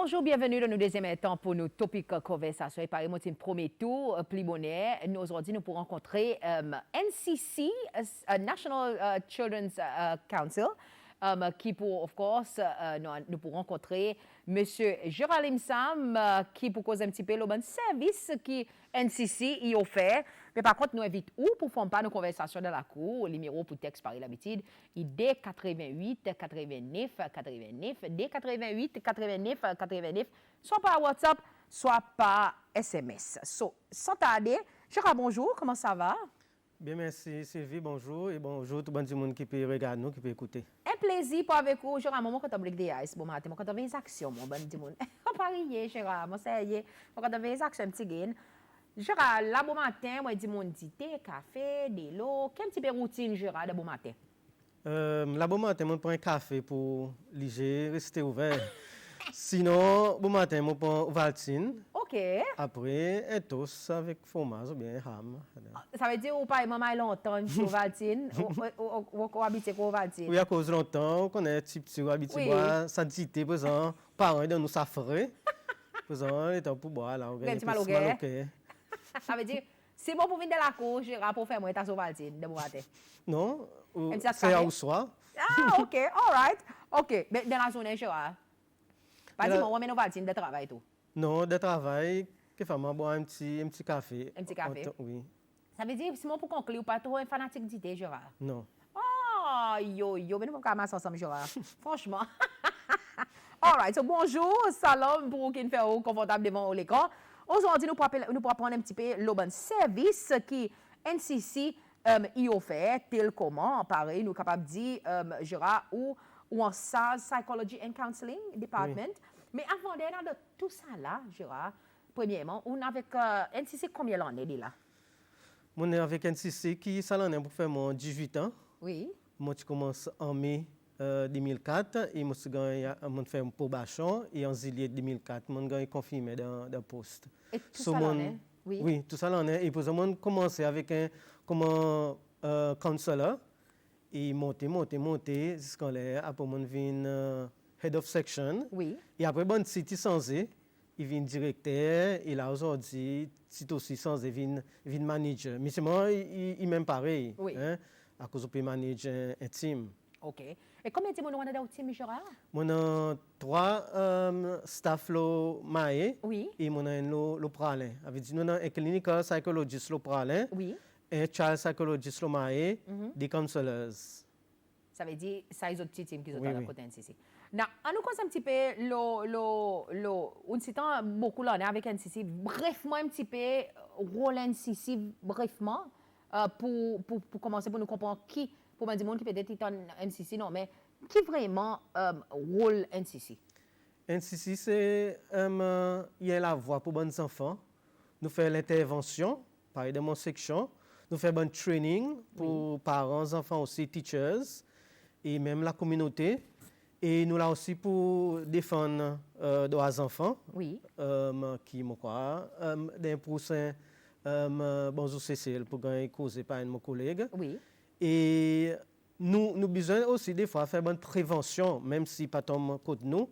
Bonjour, bienvenue dans nos deuxième temps pour nos topics conversation. Et par exemple, un premier tour, plus bonnet. Nous, aujourd'hui, nous pourrons rencontrer NCC, National Children's Council, qui pour, of course, nous pourrons rencontrer Monsieur Gérald Sam, qui pour causer un petit peu le bon service qui NCC y offert. Mais par contre, nous invitons où pour faire pas nos conversations dans la cour, le numéro pour texte par l'habitude, ID 88 89 89, D 88 89 89, soit par WhatsApp, soit par SMS. Sans tarder, Gérard, bonjour, comment ça va? Bien, merci Sylvie, bonjour et bonjour tout le monde qui peut regarder nous, qui peut écouter. Un plaisir pour avec vous, Gérard, moi quand on blik des ice, bon matin, moi quand on fait des actions, mon bon du monde. On parie, Gérard, moi ça y est, moi quand on fait des actions, un petit gain. Gérard, là, bon matin, moi, dis mon dit thé, café, de l'eau. Quel type de routine, Gérard, de bon matin? Là, bon matin, je prends un café pour liger, rester ouvert. Sinon, bon matin, je prends Valtine. OK. Après, un toast avec fromage ou bien ham. Ça veut dire, ou pas, maman, longtemps, pour Valtine, ou habiter pour Valtine? Oui, à cause de longtemps, on connaît un petit habitué boire, santité, par exemple, parents, ils nous s'affreux. Par exemple, ils sont pour boire, là, on gagne un peu de maloquet. Ça veut dire, c'est bon pour venir de la cour, Gérard, pour faire moi, t'as sur Valtine, de bon matin? Non, c'est à soir. Ah, OK, all right. OK, mais dans la journée, Gérard? Pas dire, moi, on Valtine de travail, tout. Non, de travail, que fait moi boire un petit café. Un petit café? Oui. Ça veut dire, Simon, pour conclure, pas trop un fanatique d'idée, Gérard? Non. Oh, yo, mais nous pouvons commencer ensemble, Gérard. Franchement. All right, so bonjour, salam pour qui fait confortable devant l'écran. Aujourd'hui, nous pourrons prendre un petit peu le bon service qui NCC y offert, tel comment, pareil, nous sommes capables de dire, Gérard, ou en SARS, Psychology and Counseling Department. Oui. Mais avant d'aller dans tout ça là, Gérard, premièrement, on avec NCC combien d'années là? On est avec NCC qui ça l'année pour faire mon 18 ans. Oui. Moi je commence en mai 2004 et moi je fais une probation et en juillet 2004 je suis confirmé dans le poste. Et tout ça l'année? Oui. Oui, tout ça l'année. Et pour ça, je commencé avec un comme counselor et monter jusqu'à là. Après, je viens head of section. Oui. Et après, bon, city changé, il vient directeur et là aujourd'hui, c'est aussi changé, il vient manager. Mais c'est moi, il même pareil. Oui. Hein, à cause de manager un team. OK. Et combien de temps vous avez dans le team, Gérard? On a 3 staff maé oui. Et on a le pralin. Avec nous un clinical psychologist le pralin. Oui. Un child psychologist le maé, des counselors. Ça veut dire ça les autres petits teams qui sont dans la côté NCC. Now, on nous cause un petit peu on s'étend beaucoup là avec NCC. Brefement un petit peu rôle NCC brefement pour commencer pour nous comprendre qui pour me dire monde qui peut-être est en NCC non mais qui vraiment rôle NCC. NCC c'est il y a la voix pour les enfants. Nous faisons l'intervention par exemple mon section. Nous faisons un training pour parents, enfants aussi, teachers et même la communauté. Et nous là aussi pour défendre les enfants. Oui. Qui me croit d'un prochain bonjour Cécile pour gagner causé par un de mes collègues. Oui. Et nous besoin aussi des fois faire une prévention même si pas tombe contre nous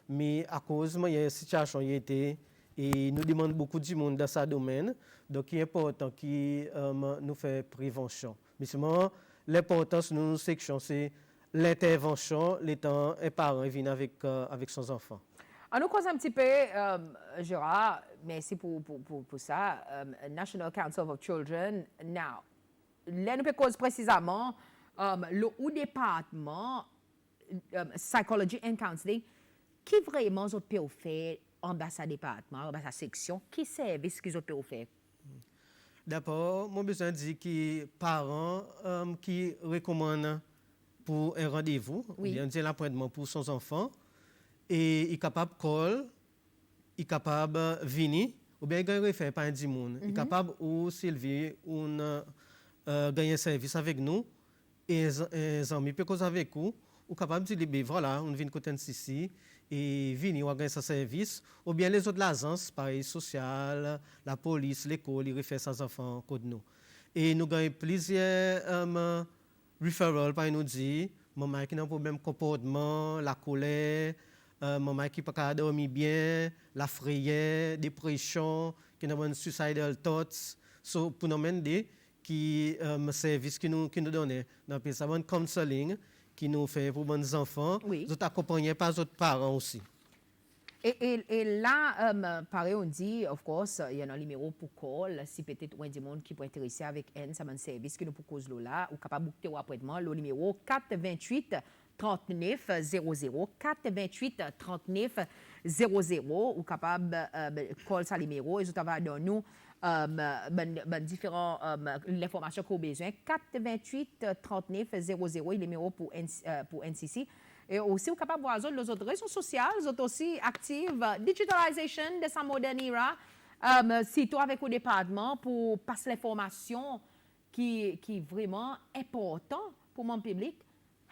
mais à cause il y a une situation qui était et nous demandons beaucoup de monde dans ce domaine donc il est important que nous fassions prévention. Mais seulement l'importance de nos sections c'est l'intervention, les temps un parent vient avec son enfant. On nous cause un petit peu, Gérard, merci pour ça, National Council of Children. Now, là, nous cause précisément le département Psychology and Counseling qui vraiment peut faire en bas ce département, en bas sa section, qui service qu'ils peut faire? D'abord, moi besoin de dire que les parents qui recommandent pour un rendez-vous, bien dire l'appointement pour son enfant, et il est capable de call, il est capable de venir, ou bien il est référé par un monde. Il est capable ou Sylvie ou gagner un service avec nous, et les amis peuvent causer avec vous, ou capable de dire, voilà, on vient de côté ici, et venir ou gagner ce service, ou bien les autres agences, pareil, sociales, la police, l'école, ils réfèrent ses enfants contre nous. Et nous gagnons plusieurs referrals par nous dire maman qui a un problème de comportement, la colère, maman qui pas dormir bien, la frayeur, dépression, qui n'a pas suicidal thoughts. So pour nous aider qui service qui nous donne, nous appelle ça un counseling qui nous fait pour les enfants, nous accompagner par les autres parents aussi. Et là, pareil, on dit, of course, il y a un numéro pour call, si peut-être il y a des gens qui sont intéressés avec un service qui nous propose là, ou capable de booker rapidement, le numéro 428 39 00, 428 39 00, ou capable de call ça numéro, et ça va donner nous différentes informations qu'on a besoin. 428 39 00, le numéro pour NCC. Et aussi, vous êtes capable de voir les autres réseaux sociaux, les autres aussi actives, digitalisation de sa moderne era, surtout avec le département pour passer l'information qui est vraiment important pour mon public.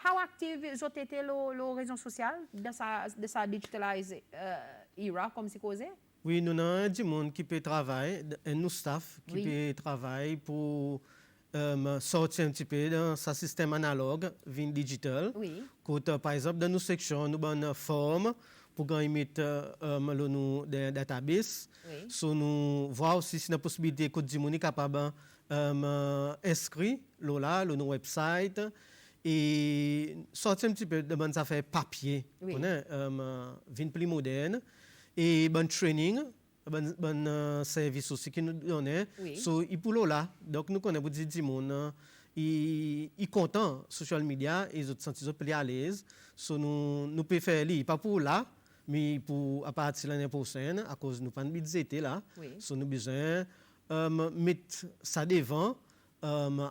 How active vous avez été les réseaux sociaux de sa digitalisation era, comme c'est causé? Oui, nous avons des gens qui peuvent travailler, un staff qui peut travailler pour sortir un petit peu dans ce système analogue vers digital. Oui. Par exemple, dans nos sections, nous avons une forme pour gagner des databases. Oui. So, nous voyons aussi si la possibilité que des gens sont capables d'inscrire là, nos website et sortir un petit peu de bonnes affaires papier. Oui. Vin plus moderne et bon training. Bon service aussi qui nous donne. Oui. So, il pour là, donc nous connaissons beaucoup de monde. Ils content social media, ils se sentent plus à l'aise. So, nous pouvons faire lui, pas pour là, mais pour à partir de l'année prochaine, à cause de nous pas de budget là. Oui. So, nous besoin mettre ça devant.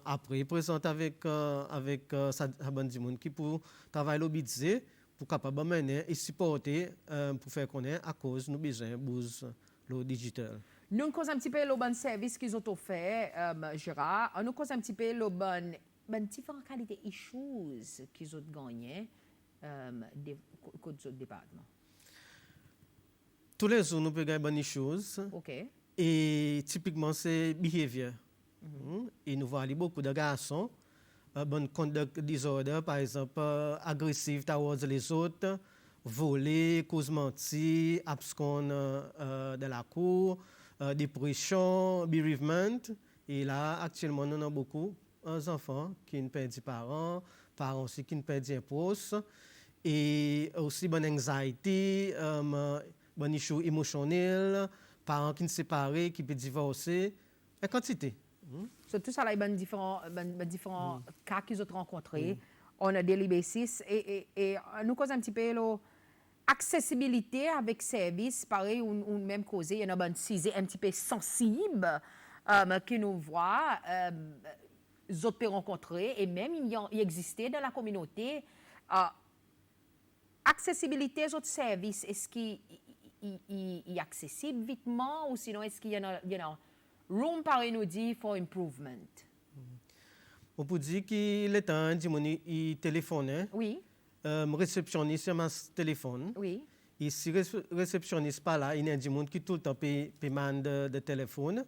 Après, présenter avec ça bon du monde qui pour travailler le budget pour capable mener et supporter pour faire connaître à cause nous besoin boost le digital. Nous causons un petit peu le bon service qu'ils ont offert, Gérard. Nous causons un petit peu le bon différentes qualités issues qu'ils ont gagné des autres départements. Tous les jours, nous pouvons gagner bonnes choses. OK. Et typiquement, c'est behavior. Et nous voyons beaucoup de garçons, bonne conduct disorder, par exemple, agressif towards les autres, voler, cause mentir, abscon de la cour, dépression, bereavement. Et là, actuellement, nous avons beaucoup d'enfants qui ne perdent parents, parents aussi qui ne perdent un poste, et aussi bonne anxiety, bonne issue émotionnelle, parents qui ne séparent, qui peuvent divorcer, la quantité. So, tout ça, il y a différents cas qu'ils ont rencontrés. On a daily basis et nous causons un petit peu l'accessibilité avec service, pareil, ou même causé, il y en a un petit peu sensible qui nous voit, les autres peuvent rencontrer, et même il existait dans la communauté. Accessibilité aux autres services, est-ce qu'il est accessible vitement ou sinon est-ce qu'il y a room pareil nous dit for improvement? On peut dire qu'il est temps de téléphoner. Oui. Réceptionniste sur mon téléphone. Oui. Et si réceptionniste pas là, il y a des gens qui tout le temps demandent de téléphone.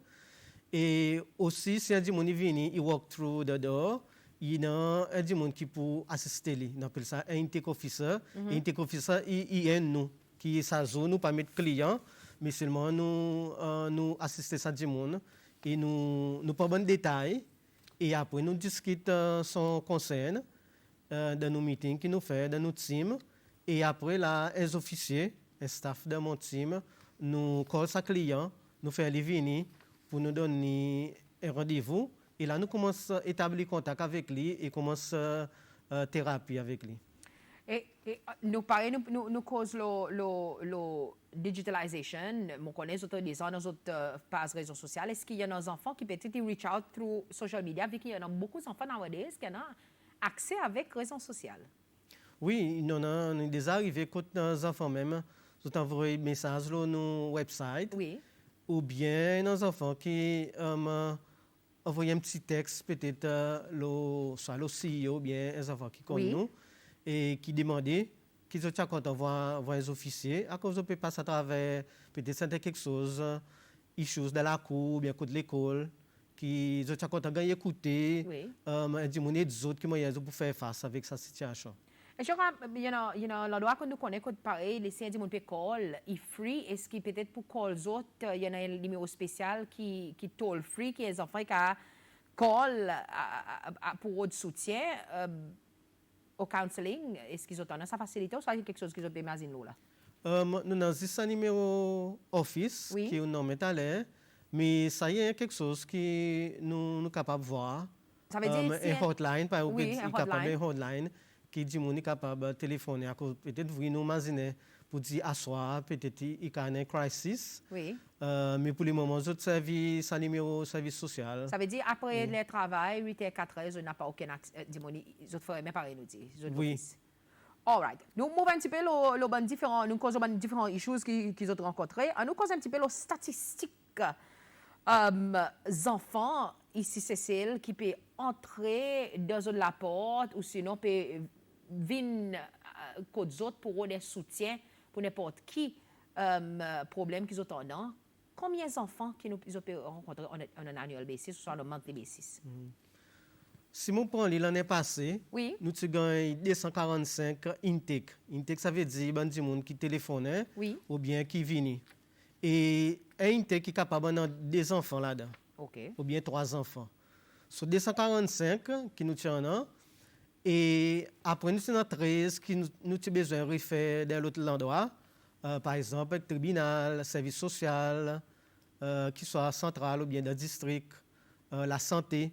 Et aussi, si il y a des gens qui viennent, ils walk through the door, il y a des gens qui peuvent assister. On appelle ça un intake officer. Intake officer, il est nous, qui est sa zone, nous pas mettre client, mais seulement nous assister à des gens et nous pas bon détails. Et après, nous discutons son concern dans nos meetings que nous faisons, dans notre team. Et après, là, les officiers, les staff de mon team, nous callent sa client, nous faisons les venir pour nous donner un rendez-vous. Et là, nous commençons à établir contact avec lui et commençons la thérapie avec lui. Et nous parlons, nous causons le digitalisation, nous connaissons des gens dans notre pages réseaux sociaux. Est-ce qu'il y a des enfants qui peut-être reach out through social media, vu qu'il y a beaucoup d'enfants nowadays qui ont accès avec les réseaux sociaux? Oui, il y en a des arrivées quand nos enfants même, ils envoient des messages sur nos websites. Oui. Ou bien nos enfants qui envoient un petit texte, peut-être soit le CEO ou bien les enfants qui connaissent nous, et qui demandaient qu'ils soient contents de voir les officiers, à cause de peut passer à travers peut-être quelque chose, issues de la cour ou bien de l'école, qui soient contents d'écouter, des autres qui moyens pour faire face avec cette situation. Je crois, l'endroit que nous connaissons, pareil, les séries de call, il free, est-ce qu'il peut-être pour call les autres, il y en a un numéro spécial qui toll free, qui est les enfants qui a call pour de soutien au counseling, est-ce qu'ils ont ça facilite ou ça quelque chose qu'ils ont imaginé là? Nous avons un numéro office qui est nommé à l'air, mais ça y est quelque chose qui nous sommes capables de voir. Ça veut dire un hotline, par exemple, oui, un hotline qui dit qu'on est capable de téléphoner à cause peut-être vous nous imaginez pour dire asseoir peut-être il y a une crisis. Oui. Mais pour le moment, autres services, un numéro service social. Ça veut dire après le travail 8h 4h, je n'ai pas aucun accès, les autres ferait même pareil nous dire. Oui. All right. Nous mouvons un petit peu les différents, nous causons différents issues qu'ils ont rencontrés. Nous causons un petit peu les statistiques enfants ici Cécile qui peut entrer dans la porte ou sinon peut venir côté autres pour des soutiens pour n'importe qui problème qu'ils ont en. Combien d'enfants qui nous ont rencontrés en un annual basis ou sur un monthly basis? Si nous prenons l'année passée, oui. Nous avons gagné 245 intake. Intake, ça veut dire des gens qui téléphonent ou bien qui viennent. Et un intake qui est capable d'avoir des enfants là-dedans. Okay. Ou bien 3 enfants. Sur 245 qui nous tiennent. Et après, nous avons 13 qui nous avons besoin de refaire dans l'autre endroit. Par exemple, le tribunal, le service social, qui soit central ou bien dans le district, la santé.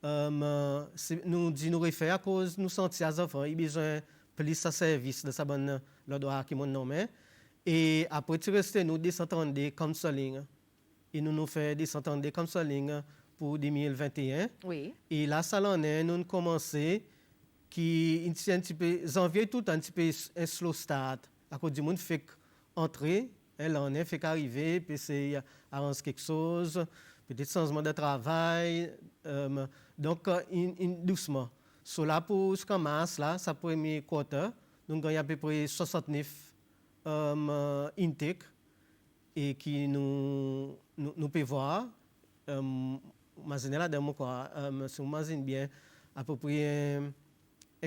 Nous disons refaire à cause nous sentir les enfants, ils ont besoin de plus de services de l'endroit qui m'ont nommé. Et après, tu restes nous 232 counseling. Et nous faisons 232 counseling pour 2021. Oui. Et là, ça l'en est, nous commençons qui est un petit peu, janvier tout un petit peu un slow start. À cause du monde fait entrer, elle en est, fait qu'arriver, puis c'est arrange quelque chose, peut-être changement de travail. Donc, doucement. So là, pour ce mars, là, ça premier quarter, nous avons à peu près 69 intake et qui nous peut voir. Imaginez là, si vous imaginez bien, à peu près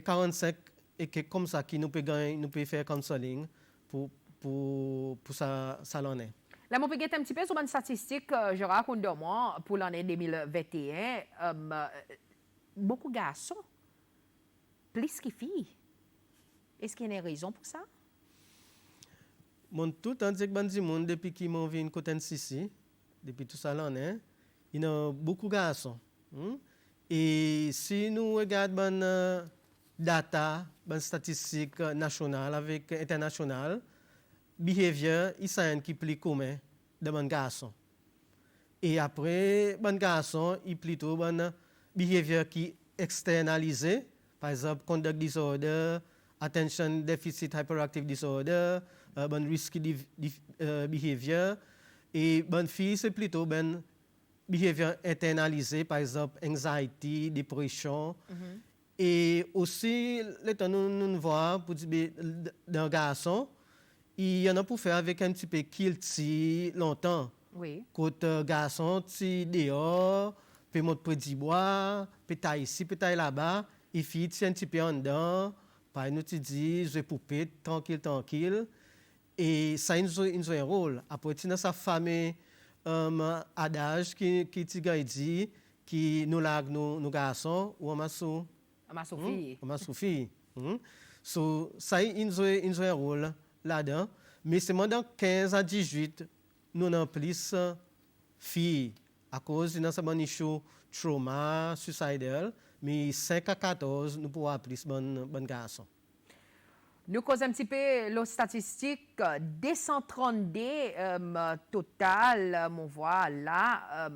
45 et comme ça qui nous peut faire counseling pour ça l'année. Là, je vais un petit peu sur une statistique, je raconte de moi, pour l'année 2021, beaucoup de garçons, plus que filles. Est-ce qu'il y a une raison pour ça? Mon tout en dit que monde depuis qu'ils m'ont vu une côté ici, depuis tout ça l'année, il y a beaucoup de garçons. Et si nous regardons data, statistiques nationales avec internationales, behavior, il s'agit qui plus commun de bon garçon. Et après, bon garçon, il plutôt bon behavior qui externalisé, par exemple conduct disorder, attention deficit hyperactive disorder, bon risky behavior. Et bonne fille, c'est plutôt bon behavior internalisé, par exemple anxiety, dépression. Et aussi, le temps nous voit pour dire d'un garçon, il y en a pour faire avec un petit peu guilty longtemps. Oui. Quand garçon, tu dehors, peut monter près du bois, peut tailler ici, peut tailler là-bas, et fille, tu un petit peu en dedans, par nous tu dis, je vais poupée, tranquille. Et ça, il a un rôle. Après, tu as sa famille, adage qui dit, qui nous lag nos garçons, ou on m'a sou. On m'a souffert. So, ça, il a un rôle là-dedans. Mais c'est dans 15 à 18, nous avons plus filles. À cause de notre issue trauma, suicidal. Mais 5 à 14, nous pouvons plus bon garçons. Nous causons un petit peu les statistiques. 232 total, on voit là.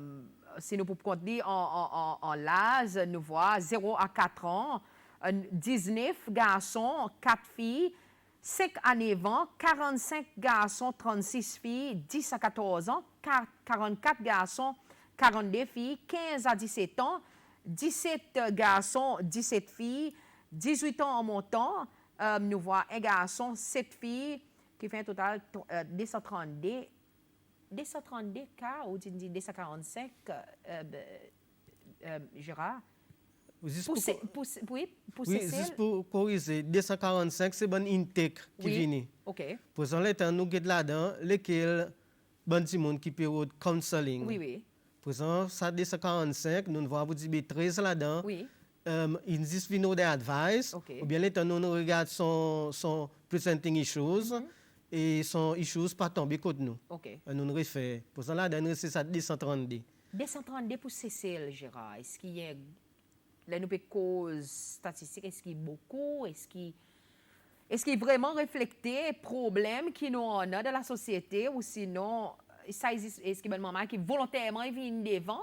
Si nous pouvons compter en l'âge, nous voyons 0 à 4 ans, 19 garçons, 4 filles, 5 à 9 ans, 45 garçons, 36 filles, 10 à 14 ans, 44 garçons, 42 filles, 15 à 17 ans, 17 garçons, 17 filles, 18 ans en montant. Nous voyons un garçon, 7 filles, qui fait un total 232 cas, ou 245, Gérard? Juste pour oui, Cécile? juste pour corriger, 245, c'est bon intake qui vient. OK. Pour l'instant, nous avons là-dedans, lesquels, bon petit monde qui peut counseling. Oui. Pour exemple, ça 245, nous voyons vous dire 13 là-dedans. Oui. In this we know the advice. Okay. Ou bien l'état nous regarde son presenting issues et son issues pas tomber contre nous. OK. Nous refait. Pour ça là, nous c'est ça 232. 232 pour Cécile, Gérard. Est-ce qu'il y a là nous cause statistique, est-ce qu'il y a beaucoup, est-ce qu'il vraiment reflété problème qui nous en a dans la société ou sinon ça existe, est-ce qu'il y a une maman qui volontairement vient devant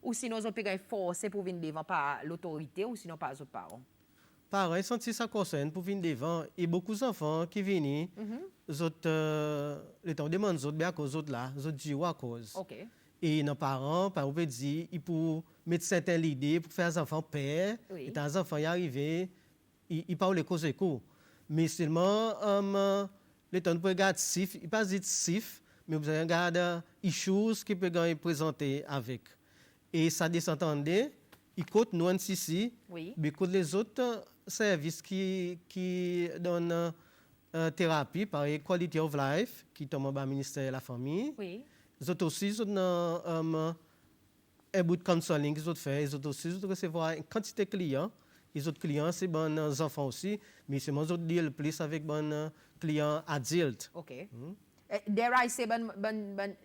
ou sinon ils ont pu forcer pour venir devant par l'autorité ou sinon par les autres parents? Pareil, senti ça concerne pour venir devant et beaucoup d'enfants qui viennent, les autres, les temps demandent les autres, bien à cause autres là, les autres disent à cause. OK. Et nos parents, par exemple, disent, ils peuvent mettre certaines idées pour faire les enfants paix. Oui. Et quand les enfants y arrivent, ils parlent les causes et cours. Mais seulement, les temps pour regarder SIF, ils pas dire SIF, mais vous regardez les choses qui peuvent présenter avec. Et ça descend, ils coûtent nous en ici, mais coûtent les autres services qui donnent thérapie, par exemple, Quality of Life, qui tombe au ministère de la Famille. Oui. Ils ont aussi un bout de counseling qu'ils ont fait. Ils ont aussi recevoir une quantité de clients. Les autres clients, c'est bons enfants aussi, mais c'est moi qui deal plus avec bons clients adultes. OK. There I say,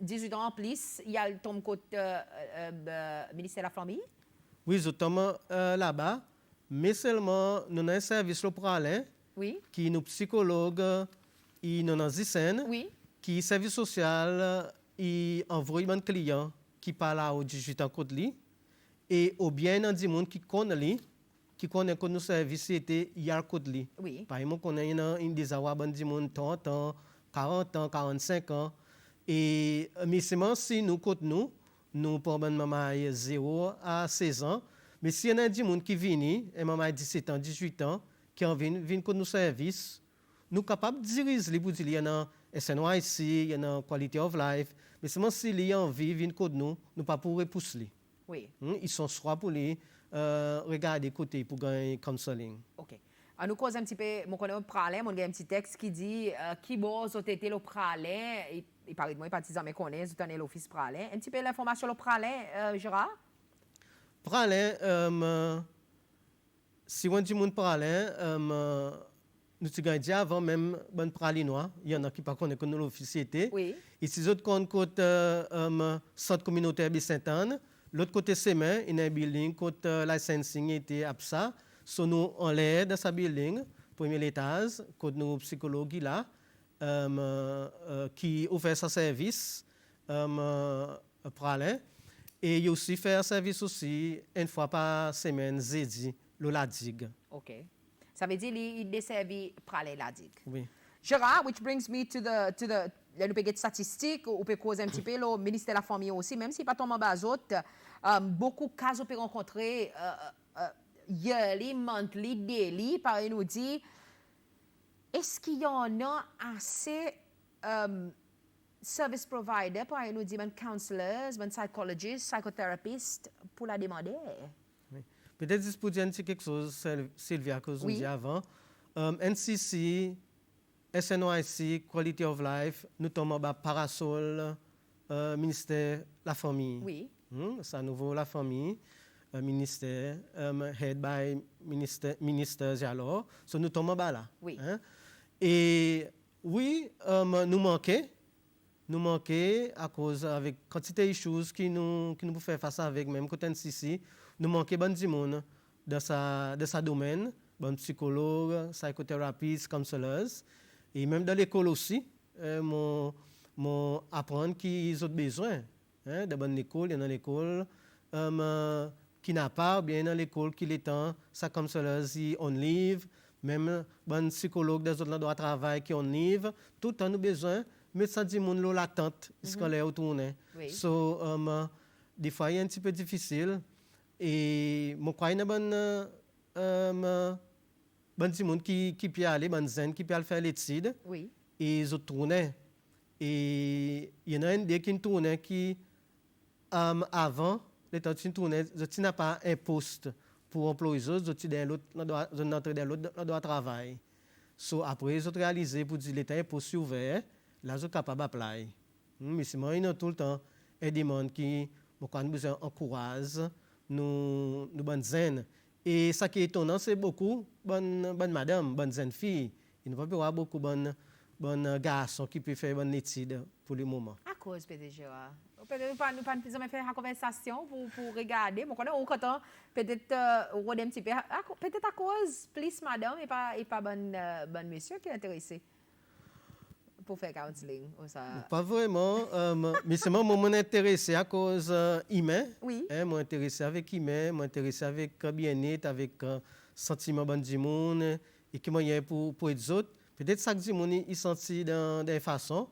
18 ans en plus, il y a le tom côté ministère de la Famille? Oui, ils sont là-bas, mais seulement nous avons un service pour aller, qui est nos psychologues, et nous avons scène, qui est service social, et envoie un client qui parle à 18 ans contre lui, et ou bien un des gens qui connaît lui, qui connaît que nos services étaient hier contre lui. Par exemple, on a une des gens 30 ans, 40 ans, 45 ans, et mais seulement si nous contre nous pouvons maman 0 à 16 ans, mais si on a des gens qui viennent, et maman 17 ans, 18 ans, qui viennent contre nos services, nous sommes capables de diriger les bouts, il y en a SNYC, il y en a Quality of Life, mais seulement s'il y a envie, viennent contre nous ne pas pour repousser. Ils sont soit pour les regarder côté pour gagner counseling. OK. Nous cause un petit peu, mon connaît pralin, mon a un petit texte qui dit qui bon ont été le pralin, il paraît de moi partisan mais connaît, tout en l'office pralin. Un petit peu l'information le pralin, Gérard? Pralin, si on dit mon pralin, nous avons dit avant même bon pralinois, il y en a qui ne connaissent pas l'office était. Et si autres côté centre communautaire de Sainte-Anne, l'autre côté Semin, il y a un building côté licensing était APSA. So nous on l'aide dans sa building, premier étage, côté nos psychologues là, qui offre sa service pralin. Et il aussi fait un service aussi une fois par semaine, jeudi, le ladig. OK. Ça veut dire qu'il desservit pralin ladig. Oui. Gérard, which brings me to the là nous peut get statistiques ou peut causer un petit peu le ministère de la Famille aussi, même si pas tombé en bas autres, beaucoup de cas on peut rencontrer yearly, monthly, daily, par nous dit, est-ce qu'il y en a assez service provider, par nous dit, counselors, psychologists, psychothérapeutes pour la demander? Oui. Peut-être juste pour dire quelque chose, Sylvia, que vous avez dit avant. NCC, SNYC, Quality of Life, nous tombons en parasol, ministère de la Famille. Ça nous vaut la famille. Ministère, head by ministers alors, so nous tombons là. Hein? Et oui, nous manquons à cause avec quantité de choses qui nous pouvons faire face avec même côté NCC, nous manquons bon du monde dans sa domaine, bon psychologue, psychothérapeute, counselors, et même dans l'école aussi, mon apprendre qu'ils ont besoin, hein, de bonne école, dans l'école. Qui n'a pas, bien dans l'école, qui est temps, ça comme cela, si on livre, même bon psychologue des autres endroits de travail qui on livre, tout le temps nous besoin, mais ça dit mon lot l'attente, scolaire ou tourner. So, des fois, il est un petit peu difficile, et mon crois qu'il y a bon monde qui peut aller, bon zen, qui peut aller faire l'étude, et ils ont tourné. Et il y en a un des qui tourne qui, avant, les temps tu tournes, tu n'as pas un poste pour employer les autres dans l'autre travail. So, après, ils ont réalisé pour dire l'État est poursuivi, là, ils sont capables d'appliquer. Mais c'est moi, il y a tout le temps des gens qui nous encouragent, nous bonnes zen. Et ce qui est étonnant, c'est beaucoup bonnes madame, bonnes jeunes filles. Il ne va pas y avoir beaucoup de bonnes garçons qui peuvent faire bonnes études pour le moment. À cause, peut-être, Gérard. Peut-être nous pas jamais faire la conversation pour regarder. Bon, quand peut-être un petit peu, peut-être à cause plus madame et pas bon monsieur qui est intéressé pour faire counseling ou ça. Pas vraiment, mais c'est moi intéressé à cause humain. Oui. Moi intéressé avec humain, moi intéressé avec bien-être, avec sentiment bon du monde et qui moyen pour les autres. Peut-être chaque du monde il senti dans des façons.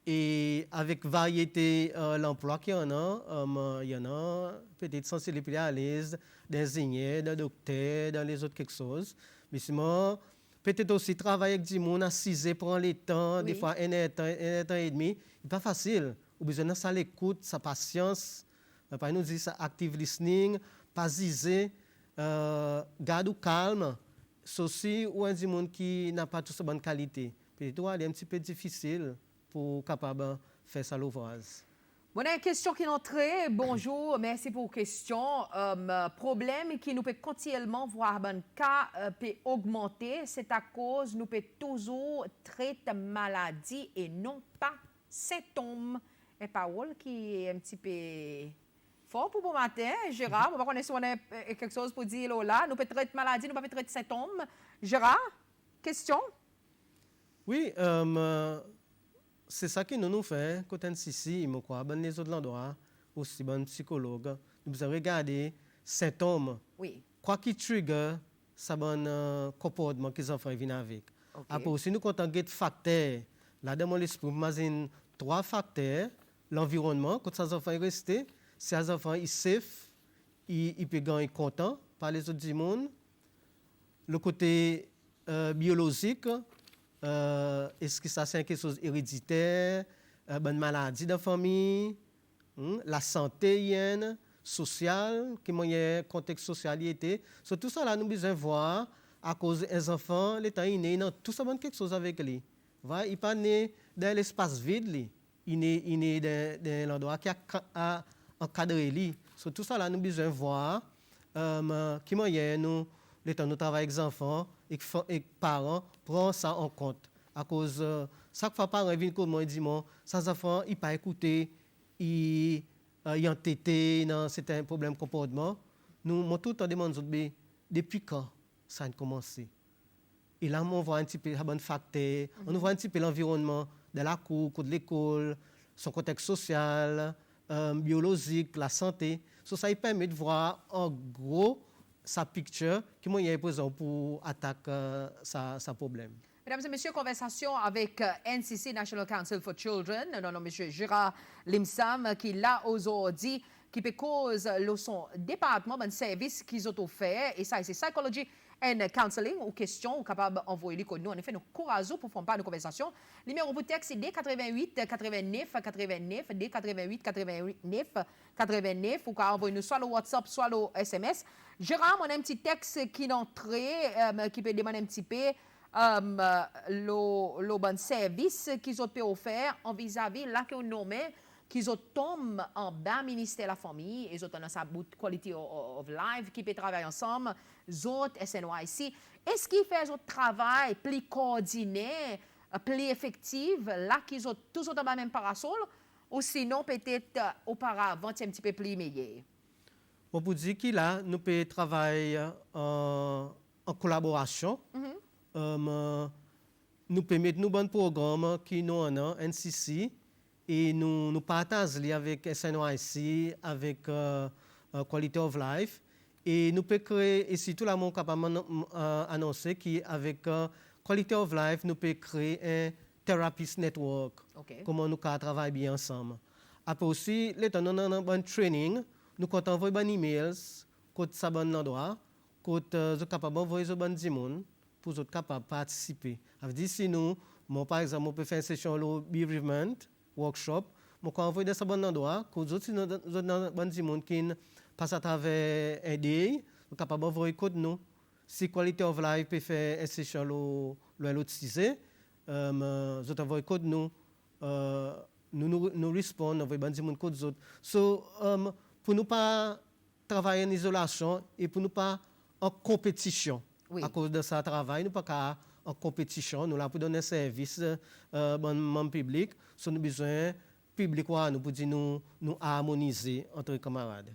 Et avec variété l'emploi qu'il y en a, il y en a peut-être censé les plus à l'aise, des ingénieurs, des docteurs, dans les autres quelque chose. Mais sinon, peut-être aussi travailler avec du monde, assiser, prendre le temps, Oui. des fois un temps et demi. C'est pas facile. Ou besoin de ça l'écoute, sa patience. Par nous dit ça active listening, pas ziser, garde ou calme. C'est aussi ou un du monde qui n'a pas toute sa bonne qualité. Peut-être il est un petit peu difficile pour capable faire ça l'ouvrage. Bon, une question qui est entrée. Bonjour, merci pour la question. Problème qui nous peut continuellement voir un cas peut augmenter, c'est à cause nous peut toujours traiter maladie et non pas symptômes. Et parole qui est un petit peu fort pour bon matin, Gérard. On va connaître si on a quelque chose pour dire là. Nous peut traiter maladie, nous pas traiter symptômes. Gérard, question? Oui, c'est ça que nous faisons. Côté NCC, je crois, les autres endroits, aussi, les psychologues, nous avons regardé symptômes. Oui. Quoi qui trigger, ça bon comportement que les enfants viennent avec. Okay. Après aussi, nous comptons des facteurs. Là, dans mon esprit, imagine 3 facteurs. L'environnement, quand ces enfants restent, si les enfants sont safe, ils peuvent gagner content par les autres du monde. Le côté biologique, est-ce que ça c'est quelque chose héréditaire, bonne maladie de la famille, la santé sociale, qui est contexte social y était. So, tout ça là nous besoin voir à cause des enfants, l'état est né, tout ça a quelque chose avec lui. Il n'est pas né dans l'espace vide, il est né dans l'endroit qui a encadré lui. So, tout ça là nous besoin voir qui nous l'état nous travaillons avec les enfants et les parents prennent ça en compte. À cause, chaque fois parents viennent comme moi et disent, ces enfants, ils ne pas écouter, ils ont entêté dans certains problèmes de comportement. Nous, tout le temps demandons, depuis quand ça a commencé? Et là, on voit un petit peu les bonnes facteurs, on voit un petit peu l'environnement de la cour, de l'école, son contexte social, biologique, la santé. Ça permet de voir en gros sa picture qui est présent pour attaquer sa problème. Mesdames et messieurs, conversation avec NCC, National Council for Children, non, monsieur Gérard Limsam, qui est là aujourd'hui, qui peut cause son département, un service qu'ils ont offert, et ça, c'est psychology and counseling, ou questions, ou capable d'envoyer les nous. En effet, nous courageux pour faire part de conversation. Le numéro pour texte, c'est D88 89 89, D88 89 89, ou envoyer nous soit le WhatsApp, soit le SMS. Gérard, on a un petit texte qui est entré, qui peut demander un petit peu le bon service qu'ils ont pu offrir en vis-à-vis là que nommé qu'ils ont tombé en bas ministère de la famille et ils ont dans sa bout quality of life qui peut travailler ensemble autres SNYC est-ce qu'ils font un travail plus coordonné plus effectif là qu'ils ont tous dans le même parasol ou sinon peut-être auparavant c'est un petit peu plus meilleur. On peut dire qu'il a nous peut travailler en collaboration. Nous permettons nous bon programme qui nous en NCC et nous partageons avec SNYC, avec Quality of Life et nous pouvons créer et si tout le monde est capable d'annoncer qu'avec Quality of Life nous pouvons créer un therapist network. Okay. Comment nous travaillons bien ensemble. Après aussi, l'état nous avons un bon training, nous comptons envoyer des emails, côté ça bon endroit, côté nous capable d'envoyer des bonnes monde pour être capable de participer. Dire si nous, par exemple, on peut faire une session de bereavement, workshop, on peut envoyer dans ce bon endroit, que les autres bonnes monde qui passent à travers un day, capable d'envoyer code nous. Si Quality of Life peut faire un session l'autre 6 vous envoyez code nous. Nous répondons, nous avons des codes autres. So, pour nous pas travailler en isolation et pour nous pas en compétition. À cause de ça, travail, nous pas en compétition. Nous là pour donner service au public. So, nous besoin public nous pour dire nous harmoniser entre camarades.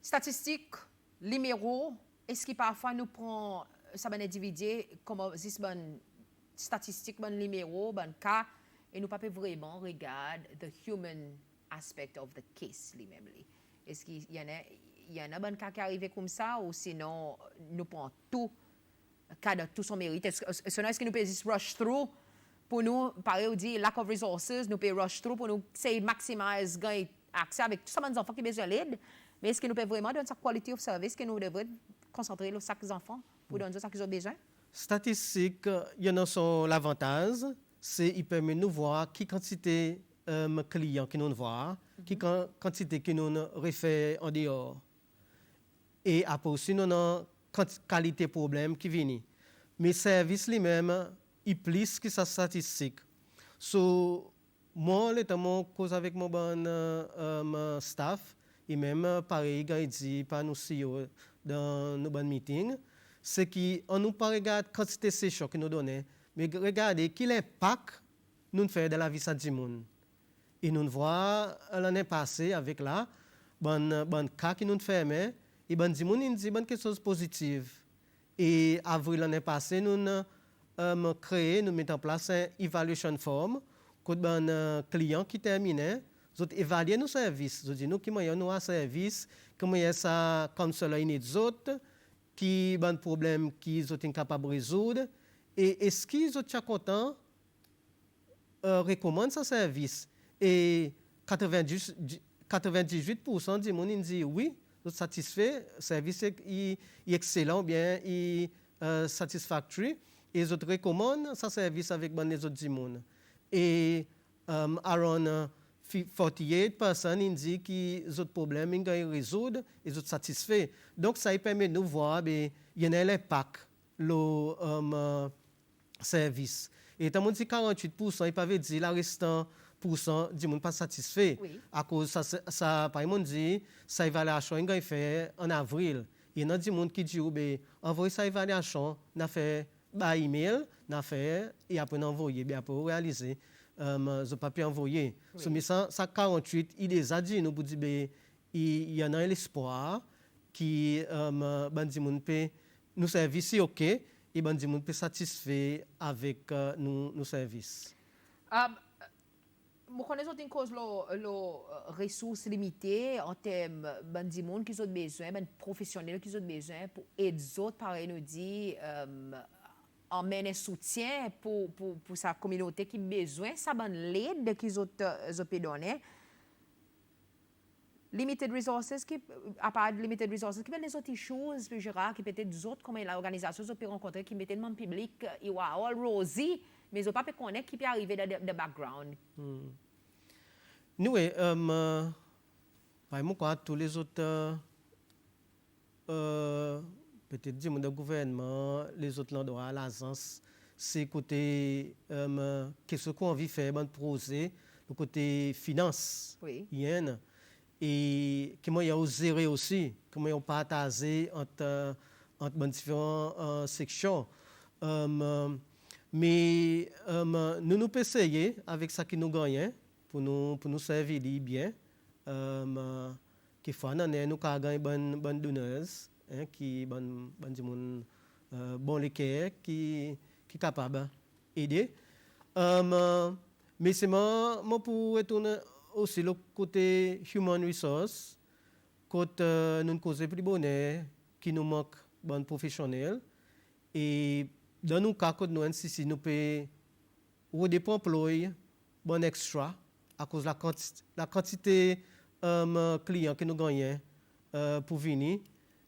Statistiques, numéros, est-ce que parfois nous prenons ça ben diviser comme si ben statistique, ben numéro, ben cas et nous pas vraiment regarder the human aspect of the case lui-même. Est-ce qu'il y en a ben cas qui arrive comme ça ou sinon nous prenons tout cas de tout son mérite. Est-ce que nous pouvons juste rush through pour nous, pareil, on dit lack of resources, nous pouvons rush through pour nous maximiser gain accès avec tous les enfants qui ont besoin d'aide. Mais est-ce que nous pouvons vraiment donner sa quality of service que nous devons concentrer sur chaque enfant pour donner ce qu'ils ont besoin? Statistique, il y en a son l'avantage, c'est qu'il permet de nous voir qui quantité de clients qui nous voient, qui quantité qui nous refait en dehors. Et après aussi, nous avons qualité problème qui vient. Mais service lui-même, il plus que sa statistique. So, moi, je cause avec mon staff, et même pareil, il dit par nous CEO dans nos bonnes meetings, c'est qu'on ne pas regarde la quantité de sessions que nous donnons, mais regardez quel impact nous faisons dans la vie de tout monde. Et nous voyons l'année passée avec là, bon cas qui nous fait, et bon dit nous dit quelque chose de positif. Et avril l'année passée, nous mettons en place une evaluation form, quand bon client qui terminait, nous évaluons nos services. Nous disons comment nous avons un service, comment il y a ça comme cela et les autres, qui ont un problème qu'ils sont incapables de résoudre, et est-ce qu'ils sont contents recommandent ce service. Et 98% des gens disent oui, ils sont satisfaits, le service est excellent, bien, est satisfactory, et ils recommandent ce service avec les autres gens. Et around 48% disent qu'ils ont des problèmes, ils ont résoudre, ils sont satisfaits. Donc, ça permet de nous voir, il y a un impact, le service. Et étant donné que 48%, ils peuvent dire le restant % du monde pas satisfait. Oui. À cause ça par exemple dit ça évaluation il fait en avril. Il y a des gens qui disent envoyer sa évaluation, n'a fait par email, n'a fait et après envoyer bien pour réaliser je pas pu envoyer. Oui. Mais ça 48 il les a dit nous pour dire il y en a l'espoir qui bandi monde peut nous service OK et bandi monde peut satisfait avec nos services. Nous connaissons une cause les ressources limitées en termes de monde qui ont besoin, de professionnels qui ont besoin pour aider les autres, pareil nous dit, emmener soutien pour sa communauté qui a besoin, ça bonne l'aide qu'ils ont donné. Limited resources, à part limited resources, qui les autres choses, puis Gérard, qui peut-être des autres, comme l'organisation peut rencontrer, qui mettent le public, il y a all rosy, mais ils n'ont pas pu connaître qui peut arriver dans le background. Nous, par exemple, tous les autres, peut-être dire le gouvernement, les autres endroits, l'agence, c'est côté qu'est-ce qu'on veut faire, bon projet, le côté finance, oui. Et comment il y a zéro aussi, comment il y a partagé entre différentes sections. Mais nous pouvons essayer avec ça qui nous gagne pour nous servir bien. Quelquefois, nous avons gagné bonnes donneuses, qui bon l'équerre, qui est capable d'aider. Mais c'est moi pour retourner aussi le côté human resource, côté nous causons plus bonheur, qui nous manque bon professionnel. Et dans nos cas, nous NCC, nous pouvons redéployer bon extra à cause de la quantité de clients que nous gagnons pour venir.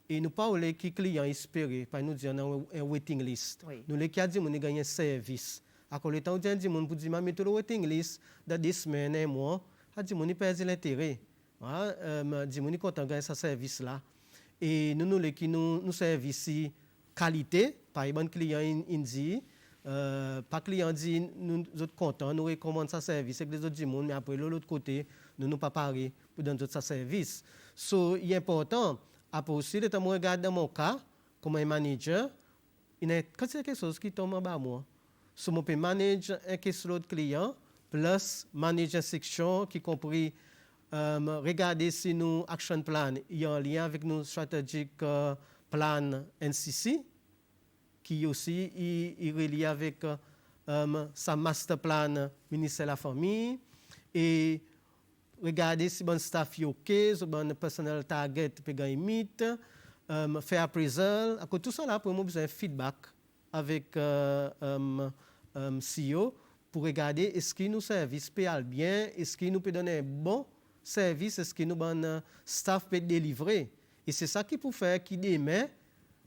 Et nous parlons de clients espérés, par nous dire un waiting list. Oui. Nous les cas dit nous gagnons un service. À cause le temps où dit mon pour dire mettre le waiting list dans des semaines et mois, a dit mon perd l'intérêt. Dit mon content gagner ce service là. et nous qui nous services qualité, par exemple client il dit pas client dit nous autres contents, nous recommande ça service avec les autres du monde, mais après l'autre côté nous pas pareil pour donner ça service. So il est important après aussi le temps regarde dans mon cas comme un manager, quand c'est quelque chose qui tombe en bas moi. So je peux manager un caseload de client plus manager section qui compris regarder si nos action plan il y a un lien avec nos strategic plan NCC qui aussi il relie avec sa master plan ministère de la famille et regarder si bon staff est OK, si bon personnel target peut gagner mythe, faire appraisal, à tout ça là pour moi besoin feedback avec CEO pour regarder est-ce que nos services payent bien, est-ce que nous peut donner un bon service, est-ce que nos bon staff peut délivrer. Et c'est ça qui peut faire qui demain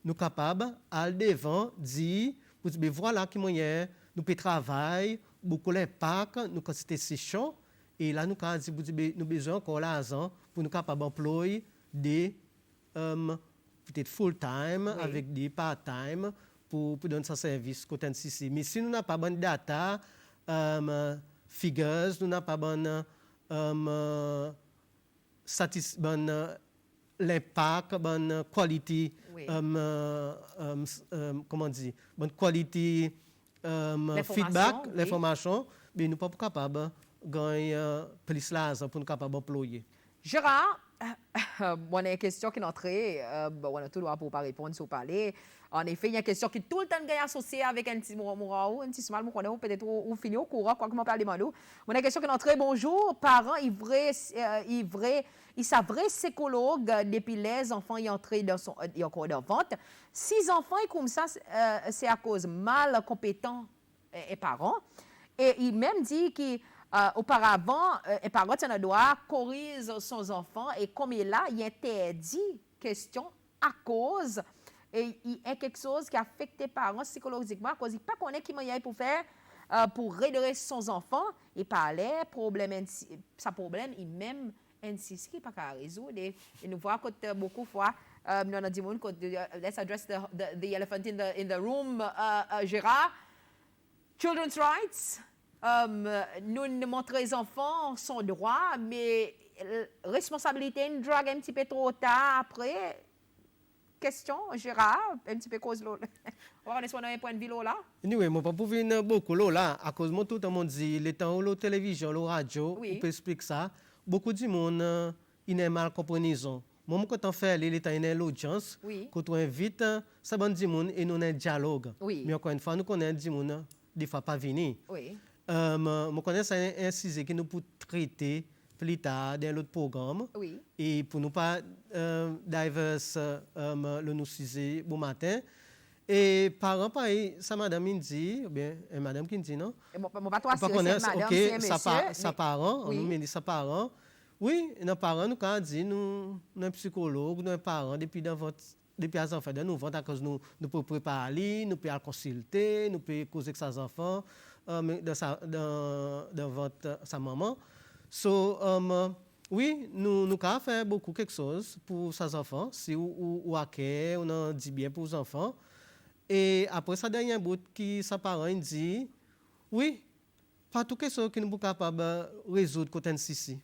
nous capables à devant dire pour dire voilà qui moyen nous peut travailler beaucoup l'impact nous quantité session et là nous quand dire nous besoin encore l'argent pour nous capables employer des peut-être full time oui. Avec des part time pour donner ce service côté NCC. Mais si nous n'avons pas bonne data figures nous n'avons pas bonne l'impact, bonne qualité, oui. Comment dire, bonne qualité feedback, oui. L'information, mais nous ne sommes pas capables de gagner plus l'argent pour nous capables d'employer. Gérard, on a une question qui est entrée, on a tout le droit pour pas répondre si vous parlez. En effet, il y a une question qui tout le temps est associée avec un petit mal, peut-être ou fini au courant, quoi que je parle de nous. On a une question qui est entrée, bonjour, parents, il s'avère psychologue depuis les enfants y entrés dans son corps de vente. Si les enfants sont comme ça, c'est à cause mal compétents et parents. Et il même dit qu'auparavant, les parents ont droit corriger son enfant et comme il est là, il interdit question à cause et il y a quelque chose qui affecte les parents psychologiquement à cause il pas connaît qui moyen pour faire pour redresser son enfant et parler sa problème il même NCC qui pas qu'à résoudre et nous voit que beaucoup de fois nous avons dit let's address the elephant in the room Gérard children's rights nous montrer les enfants son droit mais responsabilité une drague un petit peu trop tard après question, Gérard, un petit peu cause l'eau. On est sur un point de vue là. Oui, moi pas pour venir beaucoup là à cause de tout le monde dit les temps où la télévision, la radio, oui. On peut expliquer ça. Beaucoup de monde il est mal compréhension. Moi quand on fait les temps il y a l'audience, oui. Quand on invite ça bon du monde et nous un dialogue. Oui. Mais encore une fois nous connaissons du monde des fois pas venir. Oui. Moi connais ça un sujet que nous pour traiter plus tard dans l'autre programme. Oui. Et pour ne pas diverse le nous sujet bon matin. Et parents pareil, ça madame me dit, bien madame qui me dit non. Mon pas toi c'est madame, c'est monsieur. Ça parent, oui. On me dit ça parent. Oui, nos parents nous quand dit nous un psychologue, nous un parent depuis les enfants de nous à cause nous pouvons préparer, nous pouvons consulter, nous pouvons causer avec ses enfants dans votre sa maman. So, oui, nous avons fait beaucoup quelque chose pour ces enfants, si ou accueil, on a dit bien pour les enfants. Et après ça dernier bout qui sa parent dit, oui, pas tout quelque chose que nous sommes capables de résoudre côté NCC.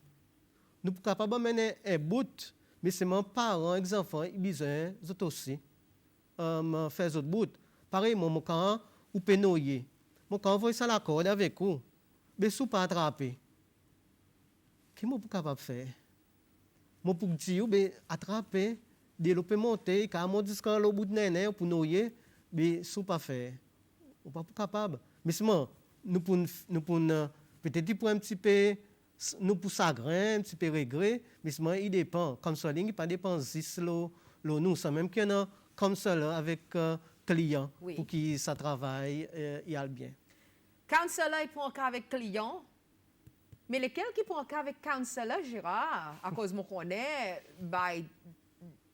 Nous sommes capables de mener un bout, mais c'est mes parents, les enfants, ils ont besoin eux aussi faire d'autres bouts. Pareil, mon quand ou pénoyer, mon quand vous ça la corde avec vous, mais sous pas attraper. Qu'est-ce que je suis capable de faire? Je peux dire, attraper, développer, monter, car je dis que le bout de néné pour noyer, mais ce n'est pas faire. Je ne suis pas capable. Mais seulement, nous pouvons peut-être pour un petit peu, nous pour chagrin, un petit peu regret, mais seulement il dépend. Comme ça, il n'y a pas de dépenses nous. Ça même qu'il y en a comme ça avec client oui. Pour qui ça travaille, il y a le bien. Quand cela est pour un cas avec client, mais lesquels qui pour un cas avec counselor, Gérard, à cause de mon connaît, by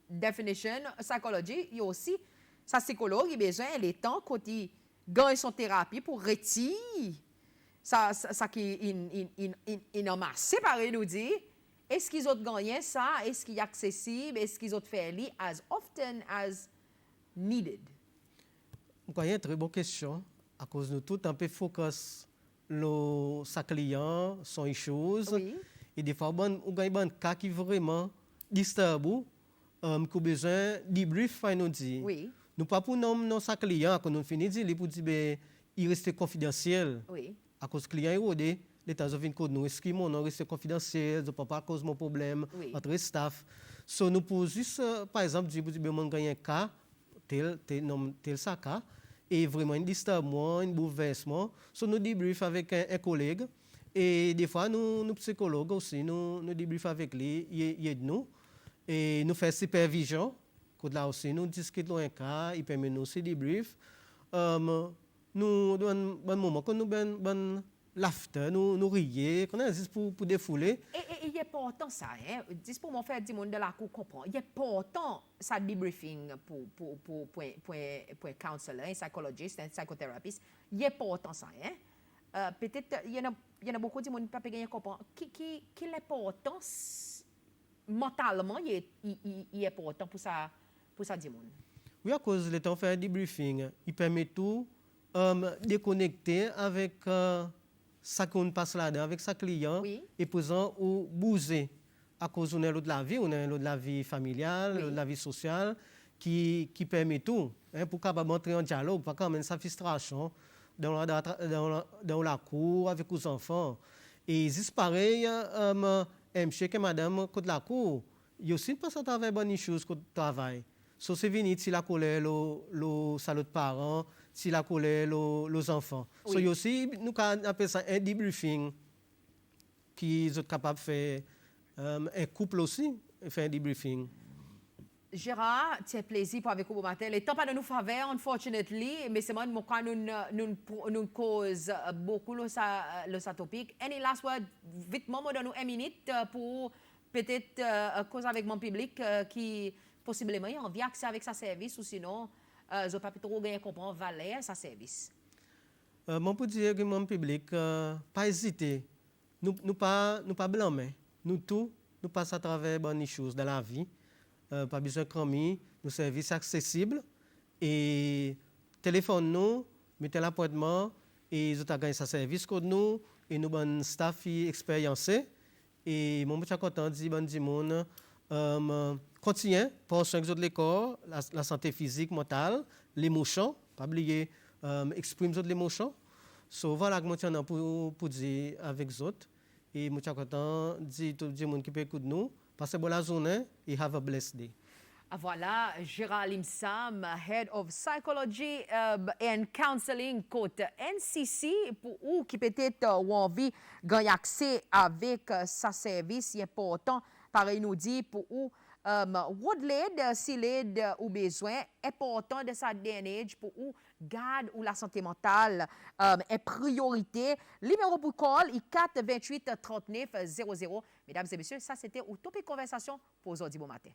definition, psychology, il y a aussi, sa psychologue, il a besoin les temps quand il gagne son thérapie pour retirer ça qui il a séparé, nous dit, Est-ce qu'ils ont gagné ça? Est-ce qu'il est accessible? Est-ce qu'ils ont fait lui as often as needed? C'est une très bonne question. À cause de tout, un peu focus sa client, son issues. Oui. Et des fois, on a un cas qui vraiment disturbe, qui a besoin de debrief, nous dit. Oui. Nous pas pour nos sa client, quand nous finissons, il pour dire il reste confidentiel. Oui. À cause du client érodé, l'État a fait nous est-ce que mon nom reste confidentiel, je ne peux pas cause mon problème entre staff. So nous posons juste, par exemple, dire que mon gagne un cas, tel ça cas, et vraiment une disturbement, un bouleversement. So nous débrief avec un collègue. Et des fois, nous psychologues aussi, nous débriefons avec lui, il aide nous. Et nous faisons supervision. Quand là aussi, nous discutons un cas, il permet nous aussi débrief. Nous, dans un moment, quand nous avons laughter, nous rions, quand on juste pour défouler. Et il est important ça, hein? Dis pour mon frère, dis de la cour comprend. Il est important ça debriefing pour counselor, un psychologiste, un psychothérapeute. Il est important ça, hein? Peut-être il y en a beaucoup de monde qui ne peuvent pas comprendre. Quelle importance mentalement il est important pour ça dire monde. Oui, à cause de temps faire debriefing, il permet tout de connecter avec ça qu'on passe là-dedans, avec sa client, et posant ou bouger. À cause on a l'autre la vie, on a l'autre la vie familiale, la vie sociale, qui permet tout. Hein, pour capable entrer en dialogue, pas quand même sa frustration dans la cour avec les enfants. Et c'est pareil, monsieur et madame, quand la cour, il y a aussi une personne qui travaille bonne chose quand travail. So c'est venu si la colère le salut de parents, si la colère les enfants. Oui. So il y a aussi nous appelle ça un debriefing qui sont capables de faire un couple aussi faire un debriefing. Gérard, c'est un plaisir pour avec vous matin. Le temps pas de nous faveur, unfortunately, mais c'est moi nous cause beaucoup le sa topic. Any last word, vite moment de nous 1 minute pour peut-être cause avec mon public qui possiblement a envie d'accès avec sa service ou sinon je pas trop gagner comprendre valeur sa service. Mon pour dire que mon public pas hésiter. Nous pas blâmer. Nous passons à travers bonnes choses dans la vie. Pas besoin de cramer, nos services accessibles et téléphone nous, mettez l'appointement et vous avez gagné sa service code nous et nous bon staff expériencé et mon petit content dit bon du monde continuez pour soin de l'école, la santé physique, mentale, l'émotion, pas oublier exprimer les émotions. So voilà que moi tiens pour dire avec les autres et moi content dit tout le monde qui peut écouter nous. Passez bonne la journée et have a blessed day. Voilà, Gérard Limsam, Head of Psychology and Counseling côté NCC, pour ou qui peut-être ou envie gagner accès avec sa service, c'est important, pareil nous dit, pour ou l'aide, si l'aide ou besoin, important de sa DNA pour ou garde ou la santé mentale est priorité. Numéro pour call, 4 28 39 00. Mesdames et messieurs, ça c'était Utopic Conversation pour aujourd'hui bon matin.